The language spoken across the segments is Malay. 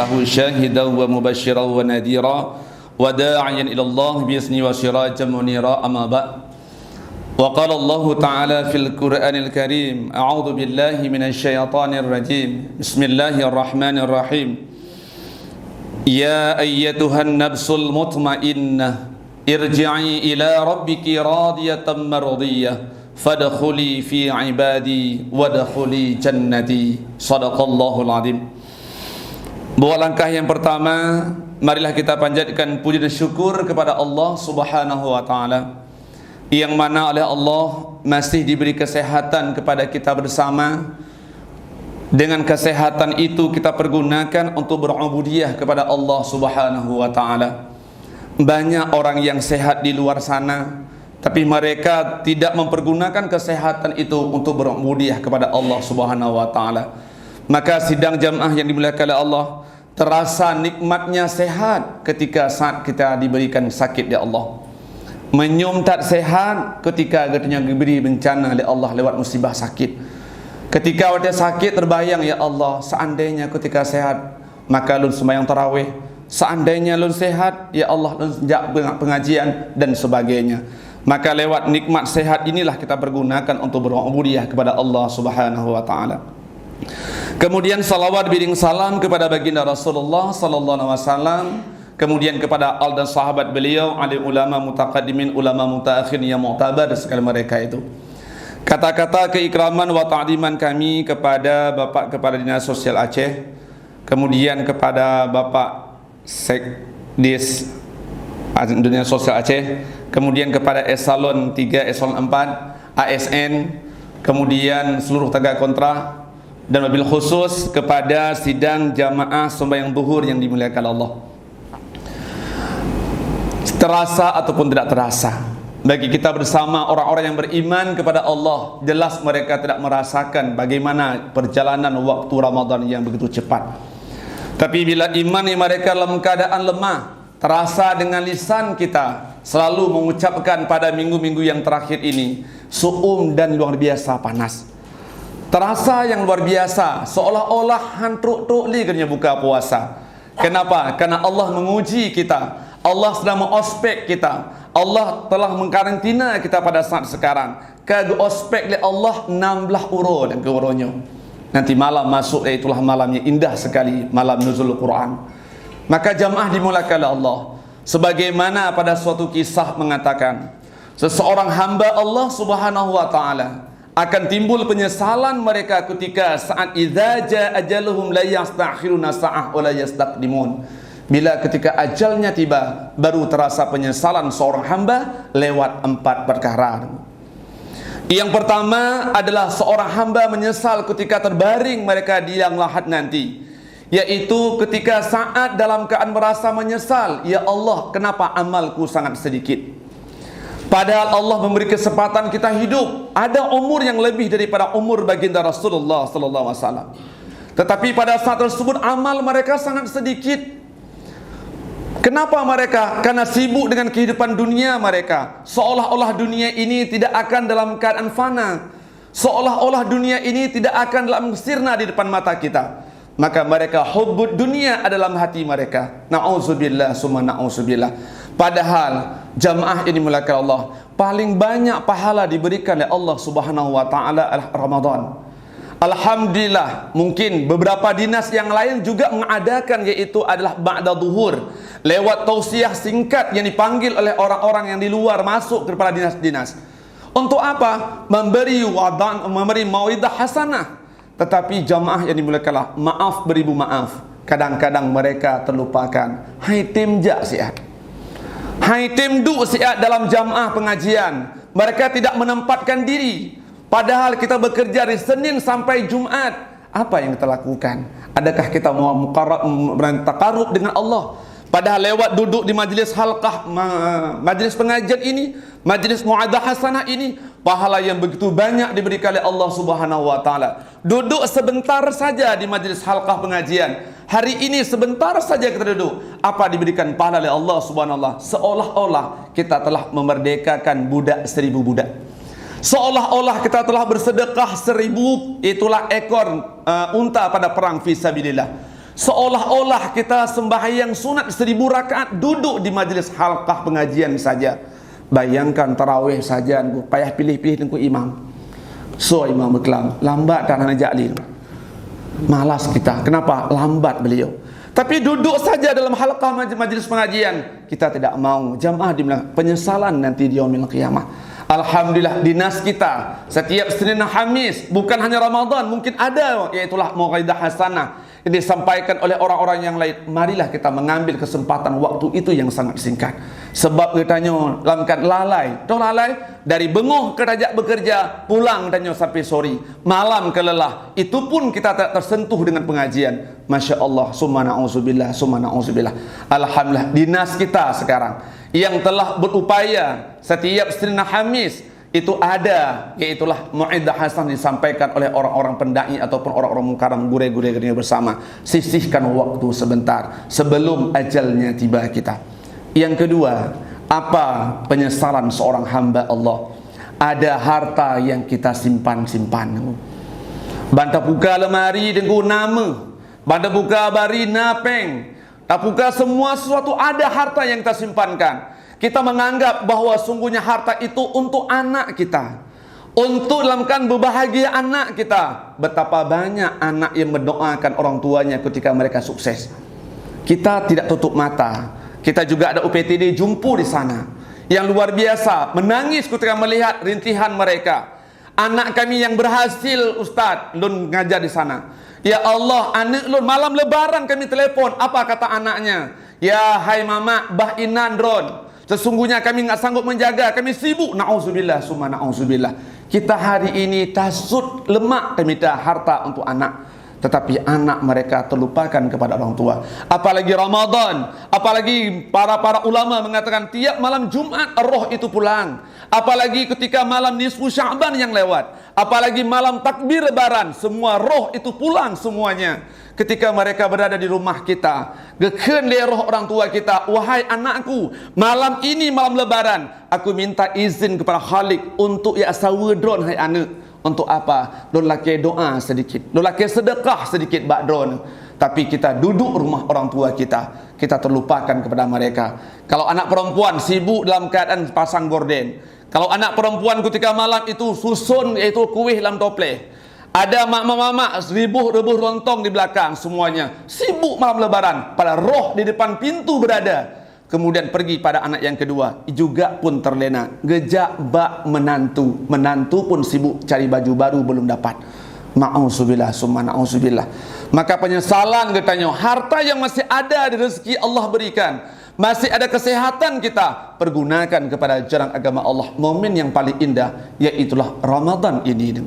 arsalahu syahidan wa mubasysyiran wa nadhira wa da'iyan ila Allah bi ismihi wa sirajan munira amma ba'd. Wa qala Allah ta'ala fil Qur'anil Karim, a'udzu billahi minasy syaithanir rajim. Bismillahirrahmanirrahim. Ya ayyatuhan nafsul mutmainnah, irji'i ila rabbiki radiyatan mardiyah, fadkhuli fi ibadi wadkhuli jannati. Shadaqallahul azim. Buat langkah yang pertama, marilah kita panjatkan puji dan syukur kepada Allah Subhanahu wa taala, yang mana oleh Allah masih diberi kesehatan kepada kita bersama. Dengan kesehatan itu kita pergunakan untuk berubudiyah kepada Allah Subhanahu wa taala. Banyak orang yang sehat di luar sana, tapi mereka tidak mempergunakan kesehatan itu untuk berubudiyah kepada Allah Subhanahu wa taala. Maka sidang jamaah yang dimuliakan oleh Allah, terasa nikmatnya sehat ketika saat kita diberikan sakit ya Allah. Menyum tak sehat ketika katanya diberi bencana oleh Allah lewat musibah sakit. Ketika ada sakit terbayang ya Allah, seandainya ketika sehat maka lun sembahyang tarawih, seandainya lun sehat ya Allah lun sejak pengajian dan sebagainya. Maka lewat nikmat sehat inilah kita pergunakan untuk berubudiyah kepada Allah Subhanahu wa taala. Kemudian salawat biring salam kepada baginda Rasulullah sallallahu alaihi wasallam, kemudian kepada al dan sahabat beliau, alim ulama mutaqaddimin, ulama mutaakhirin yang mu'tabar sekali mereka itu. Kata-kata keikraman wa ta'diman kami kepada Bapak Kepala Dinas Sosial Aceh, kemudian kepada Bapak Sekdis Dinas Sosial Aceh, kemudian kepada Eselon 3, Eselon 4, ASN, kemudian seluruh tenaga kontrak, dan wabil khusus kepada sidang jamaah sembahyang zuhur yang dimuliakan Allah. Terasa ataupun tidak terasa, bagi kita bersama orang-orang yang beriman kepada Allah, jelas mereka tidak merasakan bagaimana perjalanan waktu Ramadan yang begitu cepat. Tapi bila iman mereka dalam keadaan lemah, terasa dengan lisan kita selalu mengucapkan pada minggu-minggu yang terakhir ini, su'um dan luar biasa panas. Terasa yang luar biasa, seolah-olah hantruk-truk liganya buka puasa. Kenapa? Karena Allah menguji kita, Allah sedang mengospek kita, Allah telah mengkarantina kita pada saat sekarang. Ke ospek oleh Allah 16 urun dan ke urunnya. Nanti malam masuk, itulah malamnya indah sekali, malam nuzul Quran. Maka jamaah dimulakan oleh Allah, sebagaimana pada suatu kisah mengatakan, seseorang hamba Allah Subhanahu wa taala akan timbul penyesalan mereka ketika saat idza jaa ajaluhum la yastakhiruna sa'ah wa la yastaqdimun. Bila ketika ajalnya tiba, baru terasa penyesalan seorang hamba lewat 4 perkara. Yang pertama adalah seorang hamba menyesal ketika terbaring mereka di liang lahat nanti, yaitu ketika saat dalam keadaan merasa menyesal, ya Allah, kenapa amalku sangat sedikit. Padahal Allah memberi kesempatan kita hidup, ada umur yang lebih daripada umur baginda Rasulullah sallallahu alaihi wasallam. Tetapi pada saat tersebut amal mereka sangat sedikit. Kenapa mereka? Karena sibuk dengan kehidupan dunia mereka. Seolah-olah dunia ini tidak akan dalam keadaan fana, seolah-olah dunia ini tidak akan dalam sirna di depan mata kita. Maka mereka hubbud dunia ada dalam hati mereka. Na'udzubillah summa na'udzubillah. Padahal jamaah ini mulakan Allah, paling banyak pahala diberikan oleh Allah Subhanahu wa taala adalah Ramadan. Alhamdulillah, mungkin beberapa dinas yang lain juga mengadakan, yaitu adalah ba'da zuhur, lewat tausiah singkat yang dipanggil oleh orang-orang yang di luar masuk kepada dinas-dinas. Untuk apa? Memberi mau'idah hasanah. Tetapi jamaah yang dimuliakan Allah, maaf beribu maaf, kadang-kadang mereka terlupakan. Hai tim jak siat, hai tim du siat dalam jamaah pengajian, mereka tidak menempatkan diri. Padahal kita bekerja dari Senin sampai Jumat. Apa yang kita lakukan? Adakah kita mau bertakarub dengan Allah? Padahal lewat duduk di majlis halqah, majlis pengajian ini, majlis mu'adah hasanah ini, pahala yang begitu banyak diberikan oleh Allah Subhanahu wa taala. Duduk sebentar saja di majlis halqah pengajian, hari ini sebentar saja kita duduk, apa diberikan pahala oleh Allah Subhanahu wa taala? Seolah-olah kita telah memerdekakan budak 1000 budak. Seolah-olah kita telah bersedekah 1000 itulah ekor unta pada perang fisabilillah. Seolah-olah kita sembahyang sunat 1000 rakaat duduk di majlis halqah pengajian saja. Bayangkan tarawih saja aku payah pilih-pilih tengku imam. So imam berkelam, lambat tak nak ajak dia. Malas kita. Kenapa? Lambat beliau. Tapi duduk saja dalam halqah majlis pengajian, kita tidak mau. Jamaah dibilang penyesalan nanti di yaumil qiyamah. Alhamdulillah dinas kita setiap Senin dan Khamis, bukan hanya Ramadan, mungkin ada iaitulah mau'idah hasanah yang disampaikan oleh orang-orang yang lain. Marilah kita mengambil kesempatan waktu itu yang sangat singkat. Sebab katanya dalam keadaan lalai, dah lalai dari bengoh ke rajak bekerja, pulang katanya sampai sore, malam kelelah. Itu pun kita tak tersentuh dengan pengajian. Masya Allah, summa na'udzubillah, summa na'udzubillah. Alhamdulillah dinas kita sekarang yang telah berupaya setiap Senin dan Khamis itu ada, iaitulah mau'idah hasanah disampaikan oleh orang-orang pendai ataupun orang-orang mukaram gure-gure bersama. Sisihkan waktu sebentar sebelum ajalnya tiba kita. Yang kedua, apa penyesalan seorang hamba Allah? Ada harta yang kita simpan-simpan. Banta buka lemari dengan nama, banta buka bari napeng, tak buka semua sesuatu, ada harta yang kita simpankan. Kita menganggap bahawa sungguhnya harta itu untuk anak kita, untuk dalamkan berbahagia anak kita. Betapa banyak anak yang mendoakan orang tuanya ketika mereka sukses. Kita tidak tutup mata. Kita juga ada UPTD jumpu di sana yang luar biasa, menangis ketika melihat rintihan mereka. Anak kami yang berhasil, Ustaz, lun ngajar di sana. Ya Allah, anak lun malam lebaran kami telefon. Apa kata anaknya? Ya hai mama, bah inan ron, sesungguhnya kami enggak sanggup menjaga, kami sibuk. Na'udzubillah, summa na'udzubillah. Kita hari ini tasut lemak kami dah harta untuk anak, tetapi anak mereka terlupakan kepada orang tua. Apalagi Ramadan, apalagi para ulama mengatakan tiap malam Jumat roh itu pulang. Apalagi ketika malam nisfu Sya'ban yang lewat, apalagi malam takbir lebaran, semua roh itu pulang semuanya. Ketika mereka berada di rumah kita, geken le roh orang tua kita, wahai anakku, malam ini malam lebaran, aku minta izin kepada Khalik untuk ya sawedron hai anak. Untuk apa? Don laki doa sedikit, don laki sedekah sedikit bakdron. Tapi kita duduk rumah orang tua kita, kita terlupakan kepada mereka. Kalau anak perempuan sibuk dalam keadaan pasang gorden. Kalau anak perempuan ketika malam itu susun iaitu kuih dalam topleh. Ada mak-mak rebuh lontong di belakang, semuanya sibuk malam lebaran. Pada roh di depan pintu berada. Kemudian pergi pada anak yang kedua, juga pun terlena. Gejak bak menantu pun sibuk cari baju baru belum dapat. Ma'auzubillah, summa na'udzubillah. Maka penyesalan katanya, harta yang masih ada di rezeki Allah berikan, masih ada kesehatan kita, pergunakan kepada jalan agama Allah. Momen yang paling indah yaitulah Ramadan ini.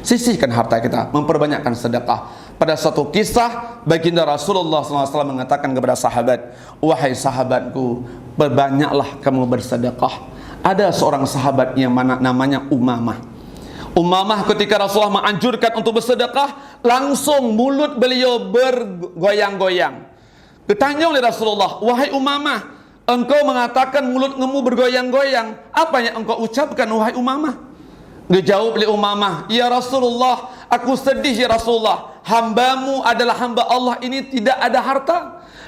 Sisihkan harta kita, memperbanyakkan sedekah. Pada satu kisah, baginda Rasulullah SAW mengatakan kepada sahabat, wahai sahabatku, berbanyaklah kamu bersedekah. Ada seorang sahabat yang namanya Umamah. Umamah ketika Rasulullah menganjurkan untuk bersedekah, langsung mulut beliau bergoyang-goyang. Ditanya oleh Rasulullah, wahai Umamah, engkau mengatakan mulutmu bergoyang-goyang, apa yang engkau ucapkan wahai Umamah? Dijawab oleh Umamah, ya Rasulullah, aku sedih ya Rasulullah, hambamu adalah hamba Allah ini tidak ada harta.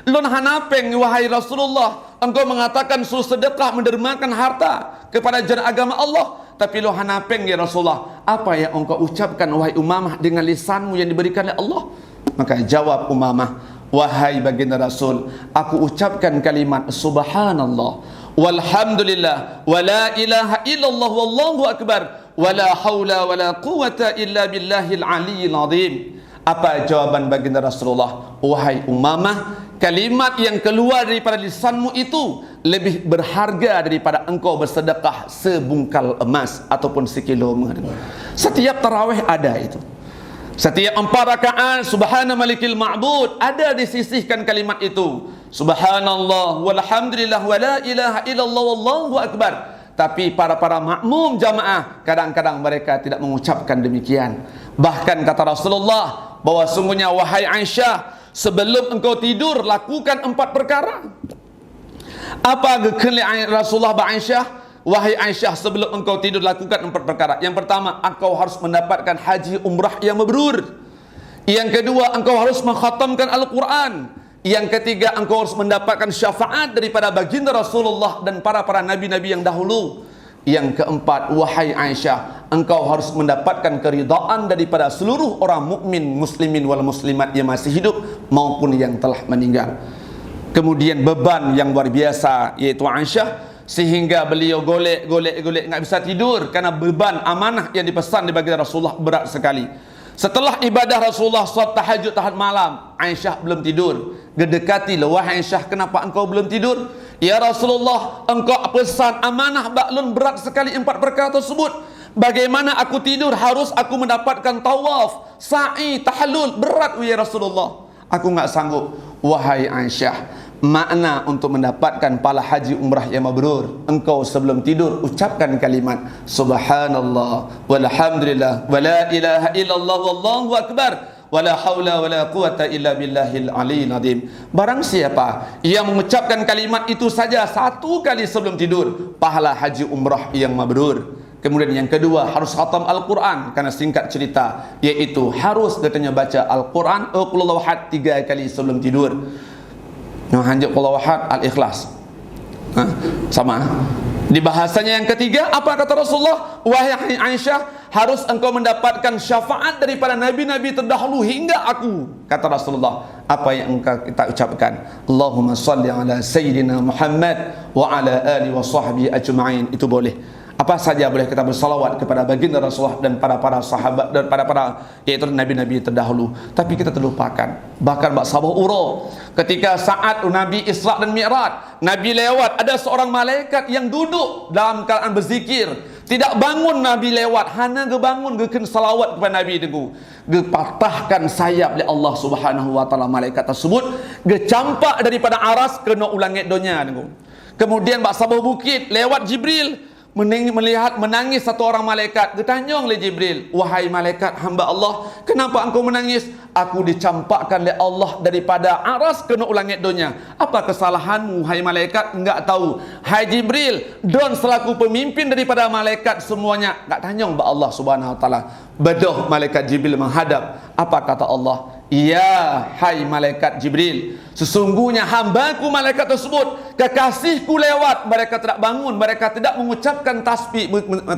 Lun hanapeng wahai Rasulullah, engkau mengatakan suruh sedekah mendermakan harta kepada jalan agama Allah, tapi lu hanapeng ya Rasulullah, apa yang engkau ucapkan wahai Umamah dengan lisanmu yang diberikan oleh Allah? Maka jawab Umamah, wahai baginda Rasul, aku ucapkan kalimat subhanallah walhamdulillah wala ilaha illallah wallahu akbar wala haula wala quwata illa billahil aliyyil azim. Apa jawaban baginda Rasulullah? Wahai Umamah, kalimat yang keluar daripada lisanmu itu lebih berharga daripada engkau bersedekah sebungkal emas ataupun sekilo emas. Setiap tarawih ada itu. Setiap 4 rakaat subhana malikil ma'bud ada disisihkan kalimat itu. Subhanallah walhamdulillah wala ilaha illallah wallahu akbar. Tapi para makmum jamaah kadang-kadang mereka tidak mengucapkan demikian. Bahkan kata Rasulullah bahwa sungguhnya wahai Aisyah, sebelum engkau tidur lakukan 4 perkara. Apa gekeli Rasulullah ba Aisyah? Wahai Aisyah, sebelum engkau tidur lakukan 4 perkara. Yang pertama, engkau harus mendapatkan haji umrah yang mabrur. Yang kedua, engkau harus mengkhatamkan Al-Quran. Yang ketiga, engkau harus mendapatkan syafaat daripada baginda Rasulullah dan para nabi-nabi yang dahulu. Yang keempat, wahai Aisyah, engkau harus mendapatkan keridaan daripada seluruh orang mukmin, muslimin wal muslimat yang masih hidup maupun yang telah meninggal. Kemudian beban yang luar biasa yaitu Aisyah, sehingga beliau golek enggak bisa tidur karena beban amanah yang dipesan di baginda Rasulullah berat sekali. Setelah ibadah Rasulullah salat tahajud tahap malam, Aisyah belum tidur. Gedekati, wahai Aisyah, kenapa engkau belum tidur? Ya Rasulullah, engkau pesan amanah baklun berat sekali 4 perkara tersebut. Bagaimana aku tidur? Harus aku mendapatkan tawaf, sa'i, tahallul. Berat ya Rasulullah. Aku enggak sanggup. Wahai Aisyah, makna untuk mendapatkan pahala haji umrah yang mabrur, engkau sebelum tidur ucapkan kalimat subhanallah walhamdulillah wala ilaha illallah wallahu akbar wala haula wala quwata illa billahil aliyil azim. Barang siapa yang mengucapkan kalimat itu saja 1 kali sebelum tidur, pahala haji umrah yang mabrur. Kemudian yang kedua, harus khatam Al-Quran. Karena singkat cerita, yaitu harus katanya baca Al-Quran qul huwallahu ahad 3 kali sebelum tidur. Hanjak qul huwallahu ahad, Al-Ikhlas. Sama. Di bahasanya yang ketiga, apa kata Rasulullah? Wahai Aisyah, harus engkau mendapatkan syafaat daripada nabi-nabi terdahulu hingga aku. Kata Rasulullah, apa yang engkau kita ucapkan? Allahumma salli ala sayyidina Muhammad wa ala alihi wa sahbihi ajma'in. Itu boleh. Apa saja boleh kita bersalawat kepada baginda Rasulullah dan para sahabat dan para yaitu nabi-nabi terdahulu. Tapi kita terlupakan. Bahkan bak sabah uro, ketika saat Nabi Isra dan Mi'raj, Nabi lewat, ada seorang malaikat yang duduk dalam keadaan berzikir. Tidak bangun Nabi lewat, hanya bangun geken salawat kepada Nabi itu. Gepatahkan sayap oleh Allah Subhanahu wa taala malaikat tersebut, gecampak daripada aras kena ulangit dunia itu. Kemudian bak sabah bukit lewat Jibril, melihat menangis satu orang malaikat. Ditanya oleh Jibril, wahai malaikat hamba Allah, kenapa engkau menangis? Aku dicampakkan oleh Allah daripada aras kena ulangit dunia. Apa kesalahanmu hai malaikat? Enggak tahu. Hai Jibril, don selaku pemimpin daripada malaikat semuanya, enggak tanya mbak Allah Subhanahu wa taala. Bedoh malaikat Jibril menghadap. Apa kata Allah? Ya hai malaikat Jibril, sesungguhnya hambaku malaikat tersebut, kekasihku lewat, mereka tidak bangun, mereka tidak mengucapkan tasbih,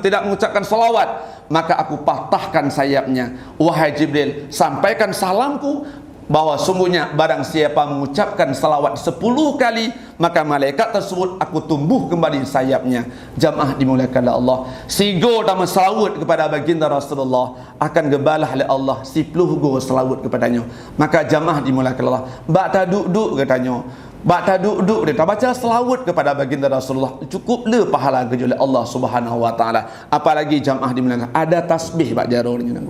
tidak mengucapkan salawat, maka aku patahkan sayapnya. Wahai Jibril, sampaikan salamku bahwa sungguhnya barang siapa mengucapkan salawat 10 kali, maka malaikat tersebut aku tumbuh kembali sayapnya. Jamaah dimuliakan oleh Allah, sigo dan salawat kepada baginda Rasulullah akan gebalah oleh Allah 10 go salawat kepadanya. Maka jamaah dimuliakan Allah, bak ta duduk katanya, bak ta duduk dia baca selawat kepada baginda Rasulullah, cukup le pahala oleh Allah Subhanahu wa taala. Apalagi jamaah dimuliakan, ada tasbih bak jarurnya.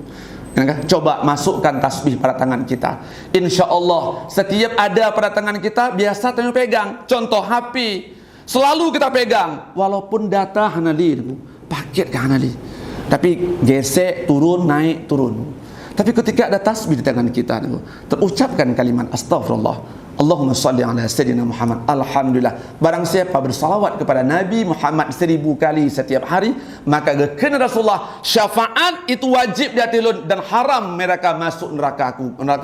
Coba masukkan tasbih pada tangan kita. Insya Allah setiap ada pada tangan kita, biasa kita pegang. Contoh HP, selalu kita pegang. Walaupun data hanali, paket ke hanali, tapi gesek turun naik turun. Tapi ketika ada tasbih di tangan kita, terucapkan kalimat astaghfirullah, Allahumma salli ala sayyidina Muhammad. Alhamdulillah, barang siapa bersalawat kepada Nabi Muhammad 1000 kali setiap hari, maka kena Rasulullah syafaat itu wajib dia tilun dan haram mereka masuk neraka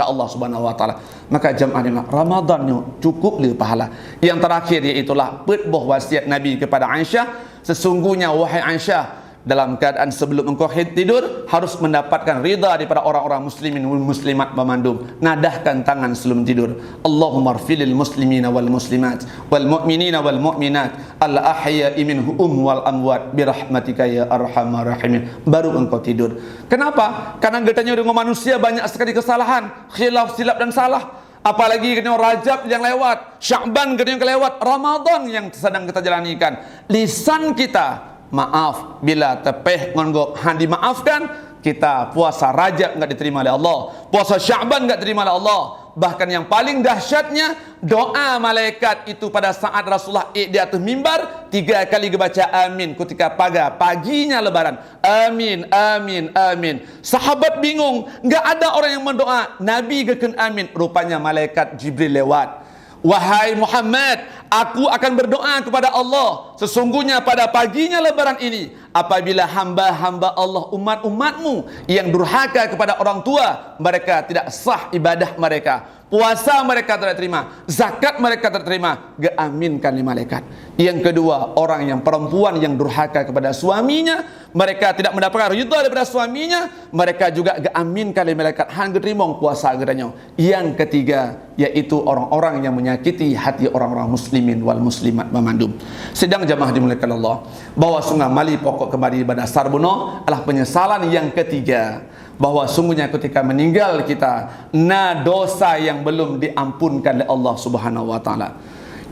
Allah Subhanahu wa taala. Maka jamaah Ramadannya cukup le pahala. Yang terakhir iaitulah petboh wasiat Nabi kepada Aisyah, sesungguhnya wahai Aisyah, dalam keadaan sebelum engkau tidur harus mendapatkan ridha daripada orang-orang muslimin wal muslimat memandum. Nadahkan tangan sebelum tidur. Allahumma arfilil muslimina wal muslimat wal mu'minina wal mu'minat al ahya'i minhum wal amwat birahmatika ya arhamar rahimin. Baru engkau tidur. Kenapa? Karena katanya dengan manusia banyak sekali kesalahan, khilaf, silap dan salah. Apalagi kena Rajab yang lewat, Sya'ban kena yang lewat, Ramadan yang sedang kita jalanikan. Lisan kita maaf bila tepeh ngonggok handi maafkan, kita puasa Rajab enggak diterima oleh Allah, puasa Sya'ban enggak diterima oleh Allah. Bahkan yang paling dahsyatnya, doa malaikat itu pada saat Rasulullah di atas mimbar 3 kali dibaca amin ketika paginya lebaran. Amin, amin, amin. Sahabat bingung, enggak ada orang yang mendoa, Nabi geken amin. Rupanya malaikat Jibril lewat. Wahai Muhammad, aku akan berdoa kepada Allah. sesungguhnya pada paginya lebaran ini, apabila hamba-hamba Allah, umat-umatmu yang durhaka kepada orang tua, mereka tidak sah ibadah mereka, puasa mereka tidak terima, zakat mereka tidak terima, geaminkan oleh malaikat. Yang kedua, orang yang perempuan yang durhaka kepada suaminya, mereka tidak mendapatkan ridha daripada suaminya, mereka juga geaminkan oleh malaikat, hang terima puasa geranyo. Yang ketiga, yaitu orang-orang yang menyakiti hati orang-orang muslimin wal muslimat memandum. Sedang jamaah dimuliakan Allah, bahwa sungguh mali pokok kembali pada dasar buno adalah penyesalan yang ketiga, bahwa sungguhnya ketika meninggal kita na dosa yang belum diampunkan oleh Allah Subhanahu wa taala.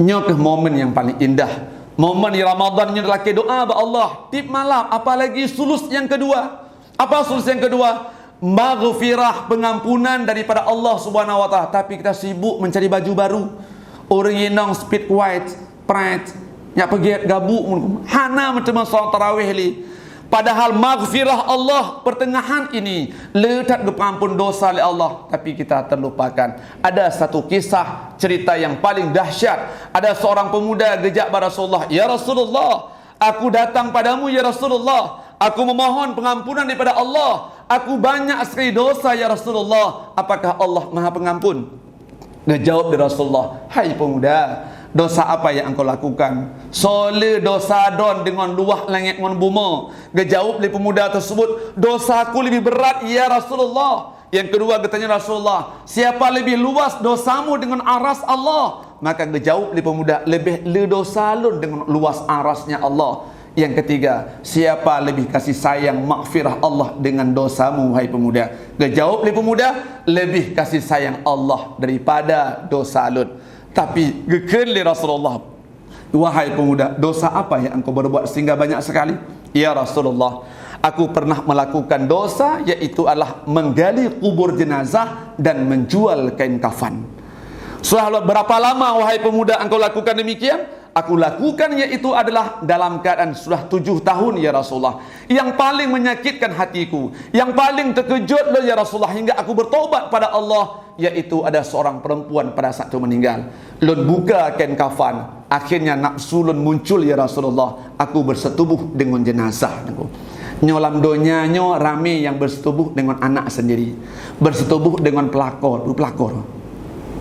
Nyok momen yang paling indah, momen di Ramadan nya adalah doa ba Allah tip malam, apalagi sulus yang kedua. Apa sulus yang kedua? Maghfirah, pengampunan daripada Allah Subhanahu wa taala, tapi kita sibuk mencari baju baru. Orang yang speed white, pride, nya pergi gabuk hana macam solat tarawih li. Padahal maghfirah Allah pertengahan ini letak ke pengampun dosa oleh Allah, tapi kita terlupakan. Ada satu kisah cerita yang paling dahsyat. Ada seorang pemuda gejak pada Rasulullah, "Ya Rasulullah, aku datang padamu ya Rasulullah, aku memohon pengampunan daripada Allah. Aku banyak sekali dosa ya Rasulullah. Apakah Allah Maha Pengampun?" Dijawab dari Rasulullah, "Hai pemuda, dosa apa yang engkau lakukan? Sole dosa don dengan luah langit dengan bumi." Dijawab oleh pemuda tersebut, "Dosaku lebih berat ya Rasulullah." Yang kedua katanya Rasulullah, "Siapa lebih luas dosamu dengan aras Allah?" Maka dijawab oleh pemuda, "Lebih le dosa lu dengan luas arasnya Allah." Yang ketiga, "Siapa lebih kasih sayang maghfirah Allah dengan dosamu wahai pemuda?" Dijawab oleh pemuda, "Lebih kasih sayang Allah daripada dosa lu." Tapi gekeli Rasulullah, "Wahai pemuda, dosa apa yang engkau berbuat sehingga banyak sekali?" "Ya Rasulullah, aku pernah melakukan dosa, yaitu adalah menggali kubur jenazah dan menjual kain kafan." "Sudah berapa lama wahai pemuda engkau lakukan demikian?" "Aku lakukan yaitu adalah dalam keadaan sudah 7 tahun ya Rasulullah. Yang paling menyakitkan hatiku, yang paling terkejut ya Rasulullah, hingga aku bertobat pada Allah, yaitu ada seorang perempuan pada saat itu meninggal. Lun buka kain kafan, akhirnya nafsu lun muncul ya Rasulullah, aku bersetubuh dengan jenazah." Nyolam donyanya rame yang bersetubuh dengan anak sendiri, bersetubuh dengan pelakor.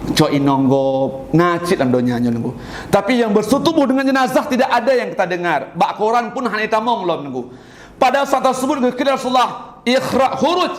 Cok inonggo ngacit dalam donyanya nunggu. Tapi yang bersetubuh dengan jenazah tidak ada yang kita dengar. Bak Quran pun hanya tamong lom nunggu. Pada saat tersebut ketika Rasulullah, "Ikhra khuruj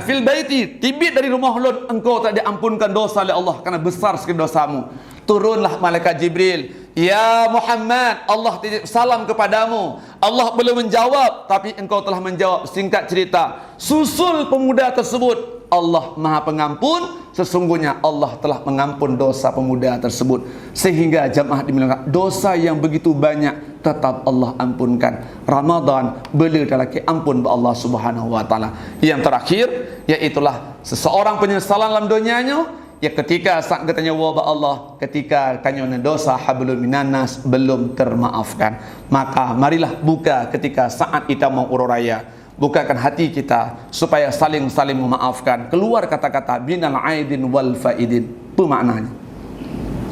fil baiti," tibit dari rumah lun, engkau tak diampunkan dosa oleh Allah karena besar sekali dosamu. Turunlah malaikat Jibril, "Ya Muhammad, Allah titip salam kepadamu." Allah belum menjawab, tapi engkau telah menjawab. Singkat cerita, susul pemuda tersebut, Allah Maha Pengampun, sesungguhnya Allah telah mengampun dosa pemuda tersebut. Sehingga jamaah dimuliakan, dosa yang begitu banyak tetap Allah ampunkan. Ramadan beli dalam ampun Allah Subhanahu wa taala. Yang terakhir, yaitulah seseorang penyesalan dalam dunianya, ya ketika saat katanya wabah Allah, ketika kanyona dosa hablum minanas belum termaafkan. Maka marilah buka ketika saat kita mau ururaya, bukakan hati kita supaya saling memaafkan. Keluar kata-kata binal aidin wal faidin. Apa maknanya?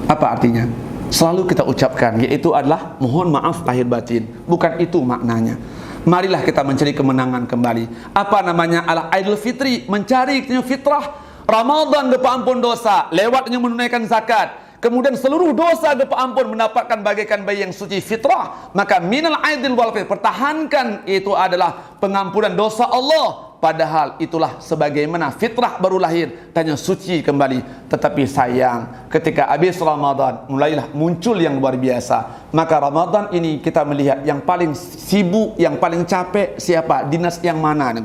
Apa artinya? Selalu kita ucapkan, yaitu adalah mohon maaf lahir batin. Bukan itu maknanya. Marilah kita mencari kemenangan kembali. Apa namanya? Adalah Idul Fitri, mencari fitrah. Ramadan depa ampun dosa, lewatnya menunaikan zakat. Kemudian seluruh dosa depa ampun, mendapatkan bagaikan bayi yang suci fitrah. Maka minal aidil wal faid, pertahankan itu adalah pengampunan dosa Allah. Padahal itulah sebagaimana fitrah baru lahir, tanya suci kembali. Tetapi sayang, ketika habis Ramadan mulailah muncul yang luar biasa. Maka Ramadan ini kita melihat yang paling sibuk, yang paling capek siapa? Dinas yang mana?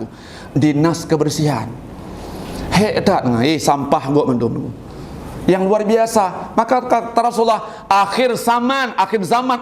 Dinas kebersihan. Hedat sampah gua mendum. Yang luar biasa. Maka kata Rasulullah, akhir zaman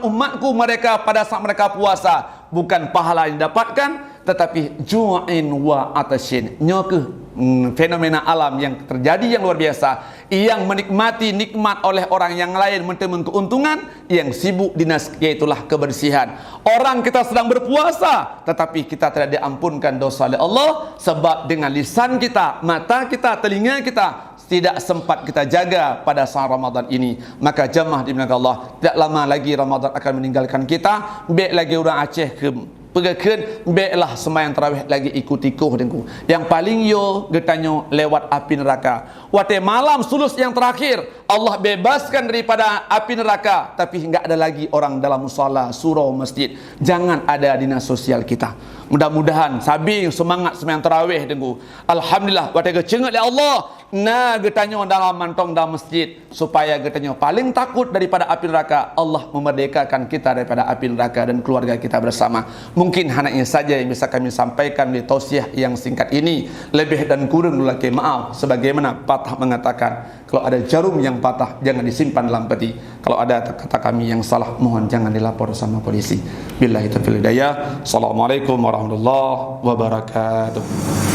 umatku mereka pada saat mereka puasa, bukan pahala yang dapatkan, tetapi ju'in wa atashin. Nyoke fenomena alam yang terjadi yang luar biasa, yang menikmati nikmat oleh orang yang lain mentemen keuntungan, yang sibuk dinas yaitulah kebersihan. Orang kita sedang berpuasa, tetapi kita tidak diampunkan dosa oleh Allah sebab dengan lisan kita, mata kita, telinga kita tidak sempat kita jaga pada saat Ramadan ini, maka jemaah dimana Allah, tidak lama lagi Ramadan akan meninggalkan kita. Baik lagi orang Aceh ke pegakeun, baiklah sembahyang tarawih lagi ikut-ikut dengku. Yang paling yo getanyo lewat api neraka. Wate malam sulus yang terakhir Allah bebaskan daripada api neraka, tapi enggak ada lagi orang dalam musala, surau, masjid. Jangan ada dinas sosial kita. Mudah-mudahan sabi semangat sembahyang tarawih dengku. Alhamdulillah wate gecengat ya Allah. Nah getanyo dalam mantong dalam masjid supaya getanyo paling takut daripada api neraka. Allah memerdekakan kita daripada api neraka dan keluarga kita bersama. Mungkin hanya saja yang bisa kami sampaikan di tausiah yang singkat ini. Lebih dan kurang lagi maaf. Sebagaimana patah mengatakan, kalau ada jarum yang patah jangan disimpan dalam peti. Kalau ada kata kami yang salah, mohon jangan dilapor sama polisi. Billahi taufiq wal hidayah. Assalamualaikum warahmatullahi wabarakatuh.